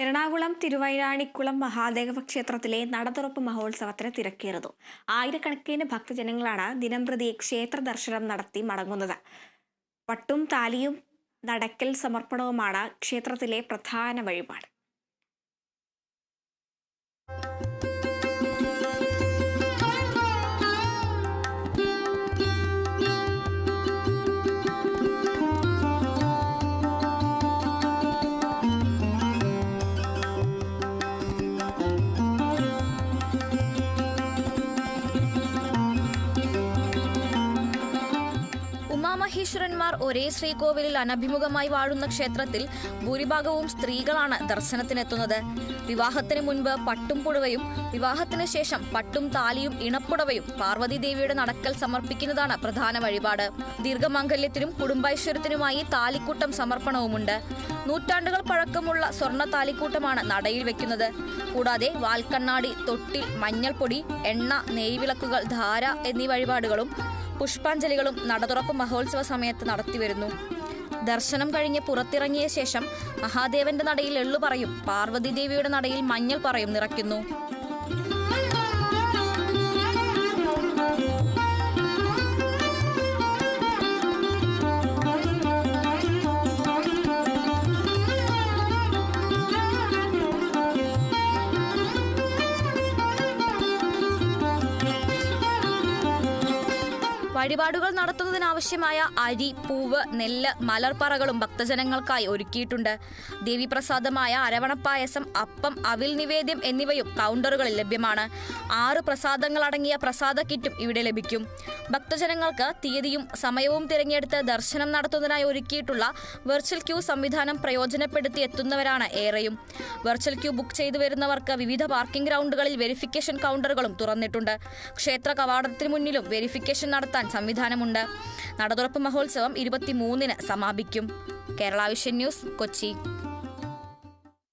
എറണാകുളം തിരുവൈരാണിക്കുളം മഹാദേവ ക്ഷേത്രത്തിലെ നടതുറപ്പ് മഹോത്സവത്തിന് തിരക്കേറുന്നു. ആയിരക്കണക്കിന് ഭക്തജനങ്ങളാണ് ദിനംപ്രതി ക്ഷേത്ര ദർശനം നടത്തി മടങ്ങുന്നത്. പട്ടും താലിയും നടക്കൽ സമർപ്പണവുമാണ് ക്ഷേത്രത്തിലെ പ്രധാന വഴിപാട്. ഉമാമഹേശ്വരന്മാർ ഒരേ ശ്രീകോവിലിൽ അനഭിമുഖമായി വാഴുന്ന ക്ഷേത്രത്തിൽ ഭൂരിഭാഗവും സ്ത്രീകളാണ് ദർശനത്തിനെത്തുന്നത്. വിവാഹത്തിന് മുൻപ് പട്ടും പുടവയും, വിവാഹത്തിന് ശേഷം പട്ടും താലിയും ഇണപ്പുടവയും പാർവതി ദേവിയുടെ നടക്കൽ സമർപ്പിക്കുന്നതാണ് പ്രധാന വഴിപാട്. ദീർഘമാംഗല്യത്തിനും കുടുംബൈശ്വര്യത്തിനുമായി താലിക്കൂട്ടം സമർപ്പണവുമുണ്ട്. നൂറ്റാണ്ടുകൾ പഴക്കമുള്ള സ്വർണ്ണ താലിക്കൂട്ടമാണ് നടയിൽ വെക്കുന്നത്. കൂടാതെ വാൽക്കണ്ണാടി, തൊട്ടിൽ, മഞ്ഞൾപ്പൊടി, എണ്ണ, നെയ്വിളക്കുകൾ, ധാര എന്നീ വഴിപാടുകളും പുഷ്പാഞ്ജലികളും നടതുറപ്പ് മഹോത്സവ സമയത്ത് നടത്തിവരുന്നു. ദർശനം കഴിഞ്ഞ് പുറത്തിറങ്ങിയ ശേഷം മഹാദേവന്റെ നടയിൽ എള്ളു പറയും, പാർവതി ദേവിയുടെ നടയിൽ മഞ്ഞൾ പറയും നിറയ്ക്കുന്നു. വഴിപാടുകൾ നടത്തുന്നതിനാവശ്യമായ അരി, പൂവ്, നെല്ല്, മലർപ്പറകളും ഭക്തജനങ്ങൾക്കായി ഒരുക്കിയിട്ടുണ്ട്. ദേവീപ്രസാദമായ അരവണപ്പായസം, അപ്പം, അവിൽ നിവേദ്യം എന്നിവയും കൗണ്ടറുകളിൽ ലഭ്യമാണ്. 6 പ്രസാദങ്ങളടങ്ങിയ പ്രസാദ കിറ്റും ഇവിടെ ലഭിക്കും. ഭക്തജനങ്ങൾക്ക് തീയതിയും സമയവും തിരഞ്ഞെടുത്ത് ദർശനം നടത്തുന്നതിനായി ഒരുക്കിയിട്ടുള്ള വെർച്വൽ ക്യൂ സംവിധാനം പ്രയോജനപ്പെടുത്തി എത്തുന്നവരാണ് ഏറെയും. വെർച്വൽ ക്യൂ ബുക്ക് ചെയ്തു വരുന്നവർക്ക് വിവിധ പാർക്കിംഗ് ഗ്രൗണ്ടുകളിൽ വെരിഫിക്കേഷൻ കൗണ്ടറുകളും തുറന്നിട്ടുണ്ട്. ക്ഷേത്ര കവാടത്തിന് മുന്നിലും വെരിഫിക്കേഷൻ നടത്താൻ സംവിധാനമുണ്ട്. നടതുറപ്പ് മഹോത്സവം 23-ന് സമാപിക്കും. Kerala vision news, Kochi.